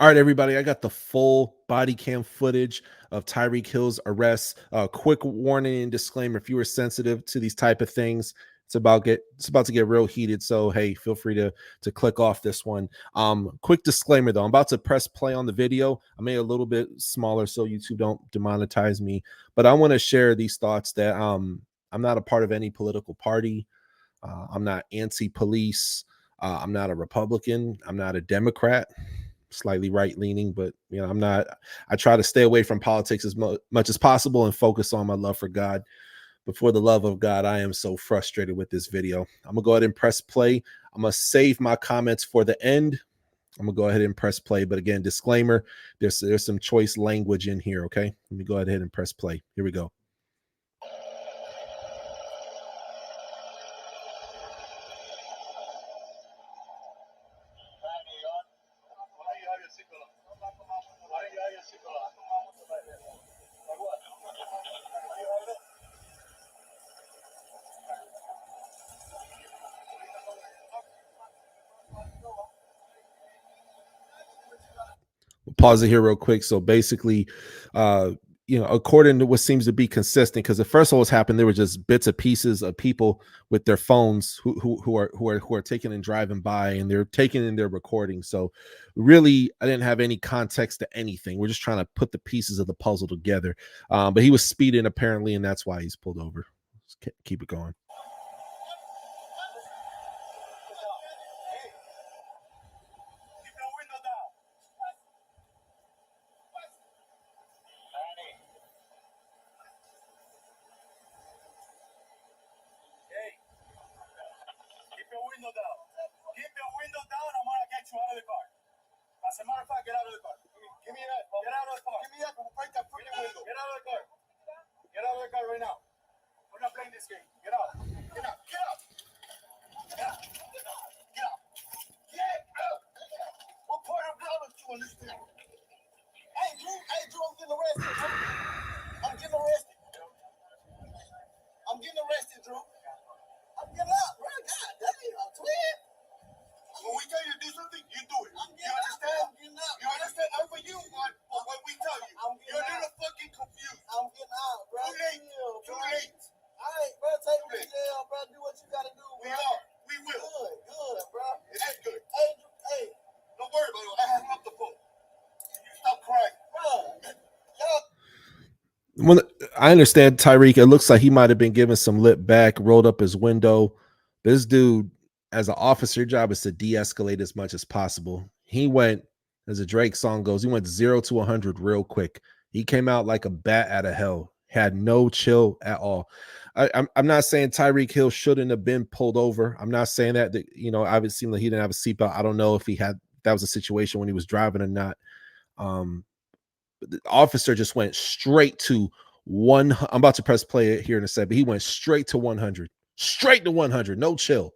All right, everybody, I got the full body cam footage of Tyreek Hill's arrest. Quick warning and disclaimer: if you are sensitive to these type of things, it's about to get real heated. So hey, feel free to click off this one. Quick disclaimer though: I'm about to press play on the video. I made it a little bit smaller so YouTube don't demonetize me, but I want to share these thoughts that I'm not a part of any political party. I'm not anti-police. I'm not a Republican. I'm not a Democrat. Slightly right leaning, but I'm not. I try to stay away from politics as much as possible and focus on my love for God. But for the love of God, I am so frustrated with this video. I'm gonna go ahead and press play. I'm gonna save my comments for the end. I'm gonna go ahead and press play. But again, disclaimer: there's some choice language in here. Okay, let me go ahead and press play. Here we go. Pause it here real quick. So basically, according to what seems to be consistent, because the first of what's happened, there were just bits of pieces of people with their phones who are taking and driving by, and they're taking in their recording. So really, I didn't have any context to anything. We're just trying to put the pieces of the puzzle together. But he was speeding apparently, and that's why he's pulled over. Let's keep it going. Keep your window down. I'm gonna get you out of the car. As a matter of fact, get out of the car. Give me that. Get out of the car. Give me that. Break that freaking window. Get out of the car. Get out of the car right now. We're not playing this game. Get out. Get out. Get out. Get out. Get out. Get out. Get out. What part of blood do you understand? Hey, Drew. Hey, Drew. I'm getting arrested. I'm getting arrested. I'm getting arrested, Drew. I'm getting out, bro. God damn, twin. When we tell you to do something, you do it. You understand? You understand? Not for you, but for what we tell you. You're a little fucking confused. I'm getting out, bro. Too late. Too late. All right, bro. Take me to jail, bro. Do what you gotta do, bro. We are. We will. Good, bro. It is good. Hey. Don't worry about it. I have up the phone. Stop crying, bro. When I understand Tyreek, it looks like he might have been given some lip back, rolled up his window. This dude, as an officer, your job is to de-escalate as much as possible. He went, as a Drake song goes, he went 0 to 100 real quick. He came out like a bat out of hell, had no chill at all. I'm not saying Tyreek Hill shouldn't have been pulled over. I'm not saying that obviously seemed like he didn't have a seatbelt. I don't know if that was a situation when he was driving or not. The officer just went straight to one. I'm about to press play here in a second, but he went straight to 100, no chill.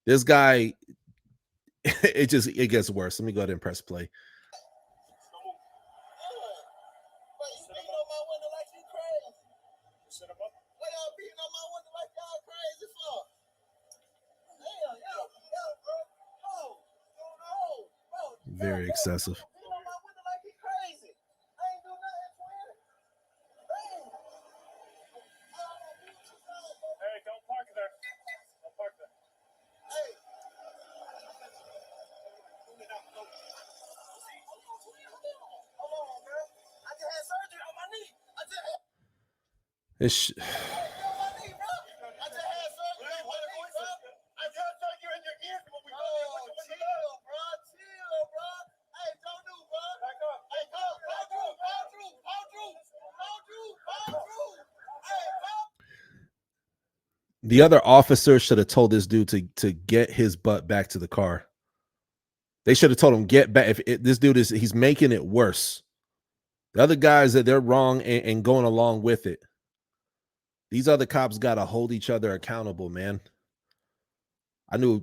This guy, it gets worse. Let me go ahead and press play. Very excessive. It's the other officer should have told this dude to get his butt back to the car. They should have told him get back. This dude he's making it worse. The other guys that they're wrong and going along with it. These other cops got to hold each other accountable, man. I know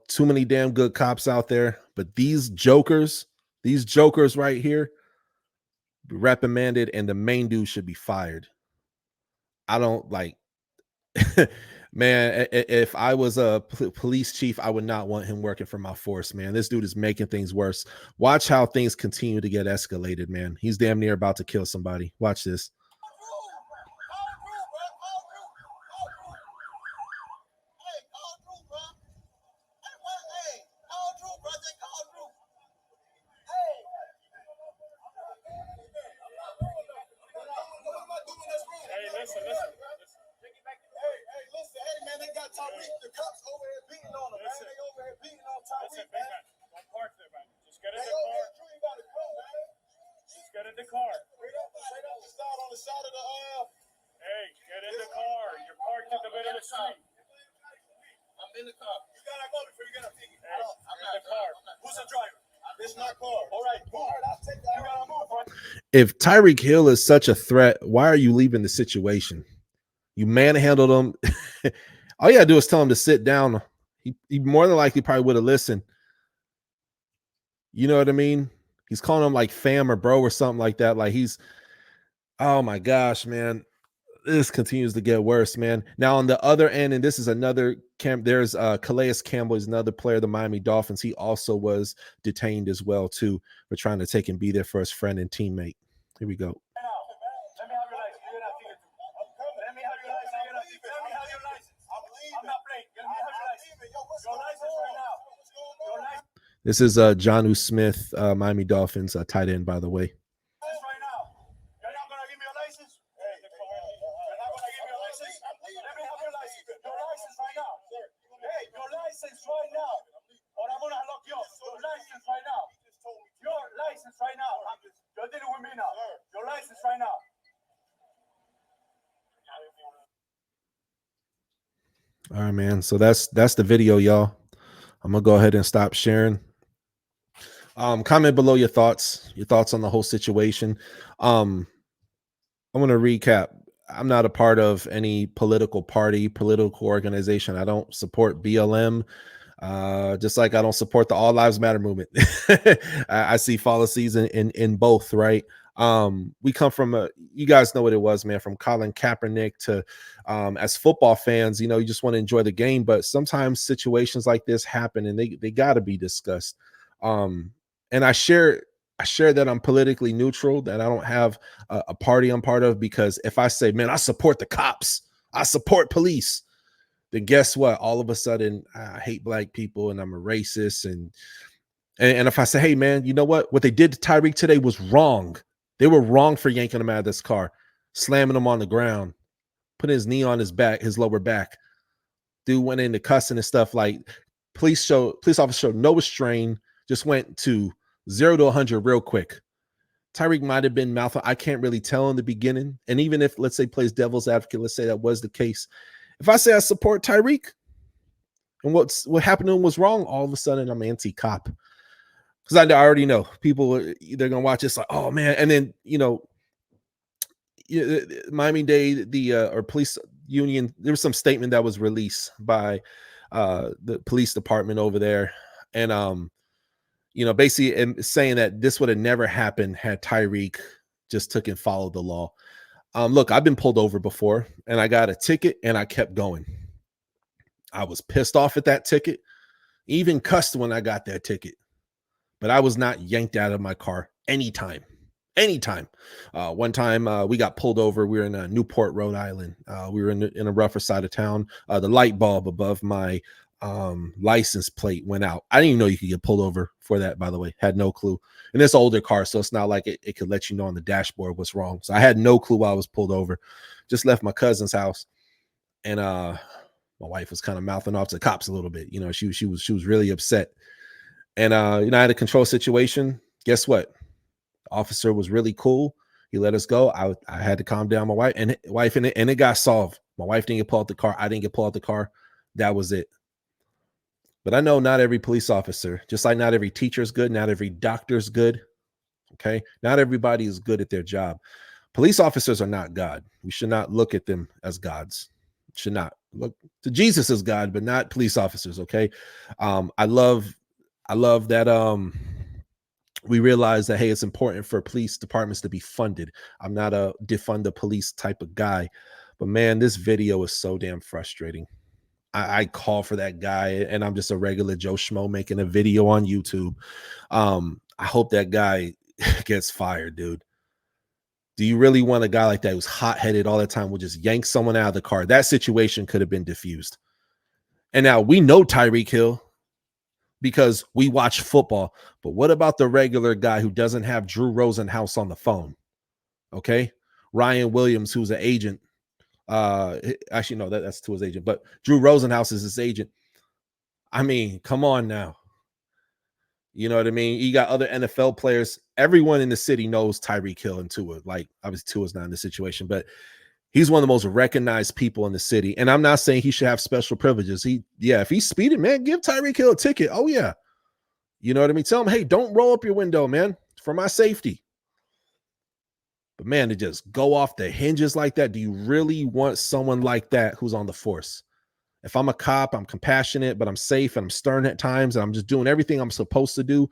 too many damn good cops out there, but these jokers right here, reprimanded, and the main dude should be fired. I don't like Man, if I was a police chief, I would not want him working for my force, man. This dude is making things worse. Watch how things continue to get escalated, man. He's damn near about to kill somebody. Watch this. Hey, man, they got Tyreek. The cops over here beating on him, man. They over here beating on Tyreek, man. Don't park there, man. Just get in They the over car. here, Drew, you gotta go, man. Just get in the car. Straight up the side on the side of the Hey, get in the car. You're parked in the middle of the street. I'm in the car. You gotta go before you get a ticket. Hey, I'm in the car. Who's the driver? It's my car. All right, move. All right, I'll take that. You gotta move, right? If Tyreek Hill is such a threat, why are you leaving the situation? You manhandled him. All you gotta do is tell him to sit down. He more than likely probably would have listened. You know what I mean? He's calling him like fam or bro or something like that. Like he's, oh my gosh, man. This continues to get worse, man. Now on the other end, and this is another camp, there's Calais Campbell is another player of the Miami Dolphins. He also was detained as well, too, for trying to take and be there for his friend and teammate. Here we go. Let me have your license. You're not ticket. Let me have your license. Let me have your license. I'm not playing. Let me have your license. Your license right now. Your license. This is Jonnu Smith, Miami Dolphins tight end, by the way. Right now. You're not gonna give me a license? Hey, you're not gonna give me a license? Let me have your license. Your license right now. Hey, your license right now. Or I'm gonna lock you up. Your license right now. Your license right now. You're dealing with me now. Your license right now. All right, man. So that's the video, y'all. I'm gonna go ahead and stop sharing. Comment below your thoughts on the whole situation. I'm gonna recap. I'm not a part of any political party, political organization. I don't support BLM. Just like I don't support the All Lives Matter movement. I see fallacies in both, right? We come from you guys know what it was, man, from Colin Kaepernick to as football fans, you know, you just want to enjoy the game, but sometimes situations like this happen and they gotta be discussed. And I share that I'm politically neutral, that I don't have a party I'm part of, because if I say, man, I support the cops, I support police, then guess what? All of a sudden, I hate black people and I'm a racist. And if I say, hey, man, you know what they did to Tyreek today was wrong. They were wrong for yanking him out of this car, slamming him on the ground, putting his knee on his back, his lower back. Dude went into cussing and stuff. Like police officer showed no restraint, just went to 0 to 100 real quick. Tyreek might have been mouth. I can't really tell in the beginning. And even if, let's say, plays devil's advocate, let's say that was the case. If I say I support Tyreek and what happened to him was wrong, all of a sudden I'm anti-cop. Because I already know people, they're going to watch this like, oh, man. And then, you know, Miami-Dade, or police union, there was some statement that was released by the police department over there. And, you know, basically saying that this would have never happened had Tyreek just took and followed the law. Look, I've been pulled over before and I got a ticket and I kept going. I was pissed off at that ticket, even cussed when I got that ticket, but I was not yanked out of my car anytime. One time we got pulled over. We were in Newport, Rhode Island. We were in a rougher side of town. The light bulb above my license plate went out. I didn't even know you could get pulled over for that, by the way. Had no clue. And it's an older car, so it's not like it could let you know on the dashboard what's wrong. So I had no clue why I was pulled over. Just left my cousin's house, and my wife was kind of mouthing off to the cops a little bit. You know, she was really upset. And you know, I had a control situation. Guess what? The officer was really cool. He let us go. I had to calm down my wife, and it got solved. My wife didn't get pulled out the car. I didn't get pulled out the car. That was it. But I know not every police officer, just like not every teacher is good, not every doctor is good. Okay. Not everybody is good at their job. Police officers are not God. We should not look at them as gods. Should not look to Jesus as God, but not police officers. Okay. I love that we realize that, hey, it's important for police departments to be funded. I'm not a defund the police type of guy, but man, this video is so damn frustrating. I call for that guy, and I'm just a regular Joe Schmo making a video on YouTube. I hope that guy gets fired, dude. Do you really want a guy like that who's hot-headed all the time, will just yank someone out of the car? That situation could have been diffused. And now we know Tyreek Hill because we watch football. But what about the regular guy who doesn't have Drew Rosenhaus on the phone? Okay. Ryan Williams, who's an agent. Actually, no, that's to his agent, but Drew Rosenhaus is his agent. I mean, come on now. You know what I mean? You got other NFL players. Everyone in the city knows Tyreek Hill and Tua. Like, obviously, Tua's not in the situation, but he's one of the most recognized people in the city. And I'm not saying he should have special privileges. If he's speeding, man, give Tyreek Hill a ticket. Oh, yeah. You know what I mean? Tell him, hey, don't roll up your window, man, for my safety. But, man, to just go off the hinges like that, do you really want someone like that who's on the force? If I'm a cop, I'm compassionate, but I'm safe and I'm stern at times, and I'm just doing everything I'm supposed to do.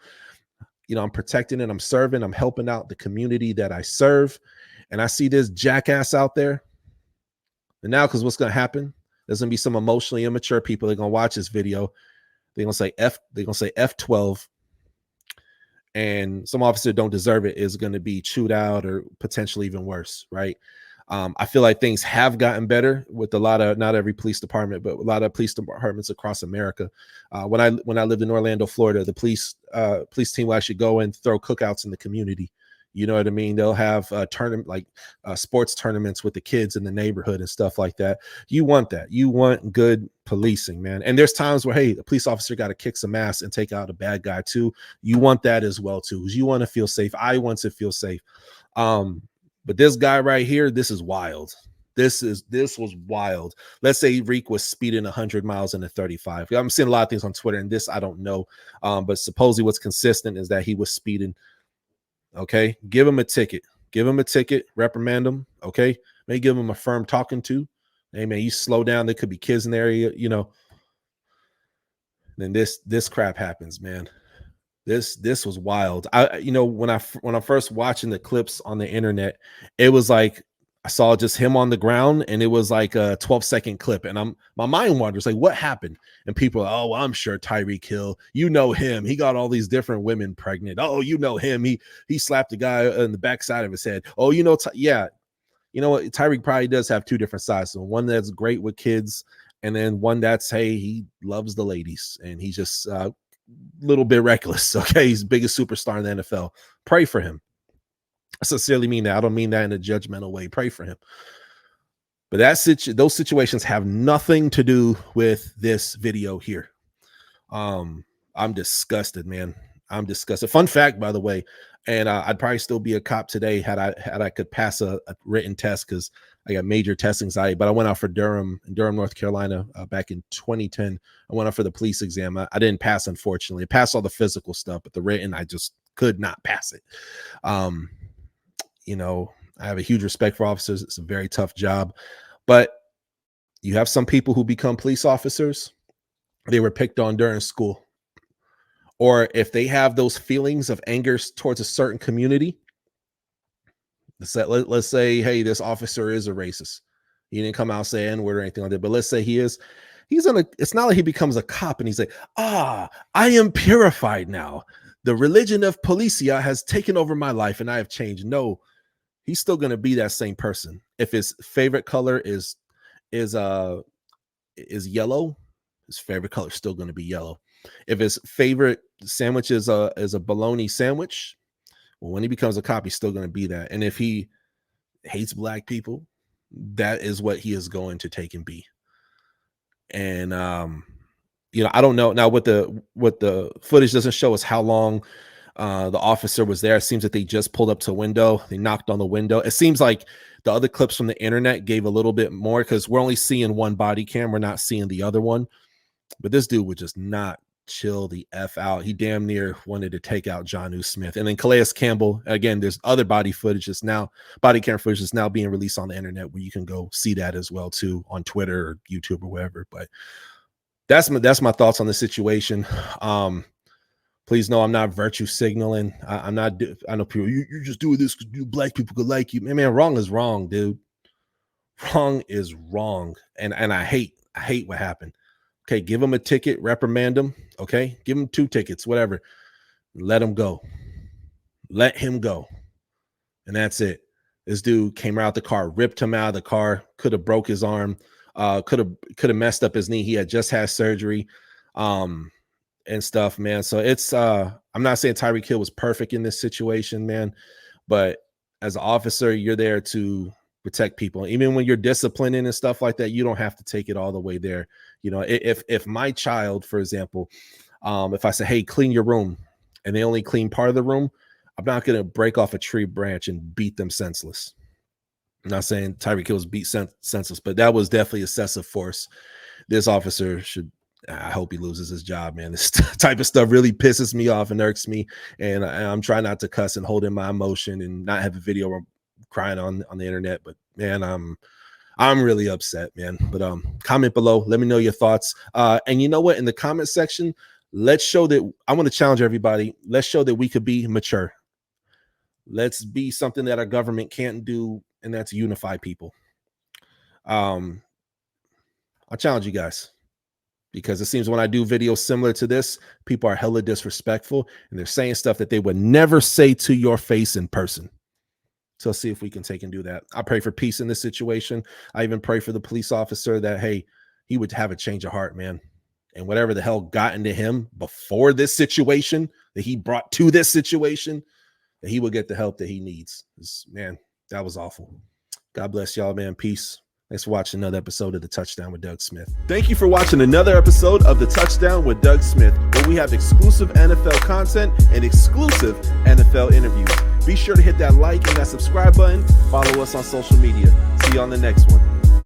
You know, I'm protecting and I'm serving. I'm helping out the community that I serve. And I see this jackass out there. And now, because what's going to happen, there's going to be some emotionally immature people. They're going to watch this video. They're going to say F12. And some officer don't deserve it is going to be chewed out or potentially even worse, right? I feel like things have gotten better with a lot of, not every police department, but a lot of police departments across America. When I lived in Orlando, Florida, the police team will actually go and throw cookouts in the community. You know what I mean? They'll have sports tournaments with the kids in the neighborhood and stuff like that. You want that. You want good policing, man. And there's times where, hey, the police officer got to kick some ass and take out a bad guy too. You want that as well too, because you want to feel safe. I want to feel safe. But this guy right here, this is wild. This was wild. Let's say Reek was speeding 100 miles in a 35. I'm seeing a lot of things on Twitter, and this I don't know. But supposedly what's consistent is that he was speeding. Okay, give him a ticket. Give him a ticket. Reprimand him. Okay, maybe give him a firm talking to. Hey man, you slow down. There could be kids in the area. You know. Then this crap happens, man. This was wild. When I'm first watching the clips on the internet, it was like I saw just him on the ground, and it was like a 12-second clip, and my mind wanders like, what happened? And people are, oh, I'm sure Tyreek Hill, you know him, he got all these different women pregnant. Oh, you know him, he slapped a guy in the backside of his head. Oh, you know, yeah, you know what? Tyreek probably does have two different sides. So one that's great with kids, and then one that's, hey, he loves the ladies, and he's just little bit reckless. Okay, he's the biggest superstar in the NFL. Pray for him. I sincerely mean that. I don't mean that in a judgmental way. Pray for him. But those situations have nothing to do with this video here. I'm disgusted, man. I'm disgusted. Fun fact, by the way, and I'd probably still be a cop today had I could pass a written test, because I got major test anxiety. But I went out for Durham, North Carolina, back in 2010. I went out for the police exam. I didn't pass, unfortunately. I passed all the physical stuff, but the written, I just could not pass it. You know, I have a huge respect for officers. It's a very tough job, but you have some people who become police officers. They were picked on during school, or if they have those feelings of anger towards a certain community. Let's say, hey, this officer is a racist. He didn't come out saying N-word or anything like that, but let's say he is. It's not like he becomes a cop and he's like, I am purified now. The religion of policia has taken over my life and I have changed. No, he's still going to be that same person. If his favorite color is yellow, his favorite color is still going to be yellow. If his favorite sandwich is a bologna sandwich, well, when he becomes a cop, he's still going to be that. And if he hates black people, that is what he is going to take and be. And I don't know now what the footage doesn't show us how long the officer was there. It seems that they just pulled up to a window. They knocked on the window. It seems like the other clips from the internet gave a little bit more, because we're only seeing one body cam. We're not seeing the other one. But this dude would just not chill the F out. He damn near wanted to take out Jonnu Smith. And then Calais Campbell, again, there's other body cam footage that's now being released on the internet, where you can go see that as well too, on Twitter or YouTube or wherever. But that's my thoughts on the situation. Please know I'm not virtue signaling. I know people, you're just doing this because black people could like you. Man, wrong is wrong, dude. Wrong is wrong. And I hate what happened. Okay, give him a ticket, reprimand him. Okay, give him 2 tickets, whatever. Let him go. Let him go. And that's it. This dude came out the car, ripped him out of the car, could have broke his arm, could have messed up his knee. He had just had surgery, and stuff, man. So it's I'm not saying Tyreek Hill was perfect in this situation, man, but as an officer, you're there to protect people. Even when you're disciplining and stuff like that, you don't have to take it all the way there. You know, if my child, for example, if I say, hey, clean your room, and they only clean part of the room, I'm not going to break off a tree branch and beat them senseless. I'm not saying Tyreek Hill was beat senseless, but that was definitely excessive force. This officer should, I hope he loses his job, man. This type of stuff really pisses me off and irks me. And I'm trying not to cuss and hold in my emotion and not have a video where I'm crying on the internet. But man, I'm really upset, man. But comment below. Let me know your thoughts. And you know what? In the comment section, let's show that I want to challenge everybody. Let's show that we could be mature. Let's be something that our government can't do, and that's unify people. I'll challenge you guys, because it seems when I do videos similar to this, people are hella disrespectful, and they're saying stuff that they would never say to your face in person. So let's see if we can take and do that. I pray for peace in this situation. I even pray for the police officer that, hey, he would have a change of heart, man. And whatever the hell got into him before this situation that he brought to this situation, that he will get the help that he needs. Man, that was awful. God bless y'all, man. Peace. Thanks for watching another episode of the Touchdown with Doug Smith. Thank you for watching another episode of the Touchdown with Doug Smith, where we have exclusive NFL content and exclusive NFL interviews. Be sure to hit that like and that subscribe button. Follow us on social media. See you on the next one.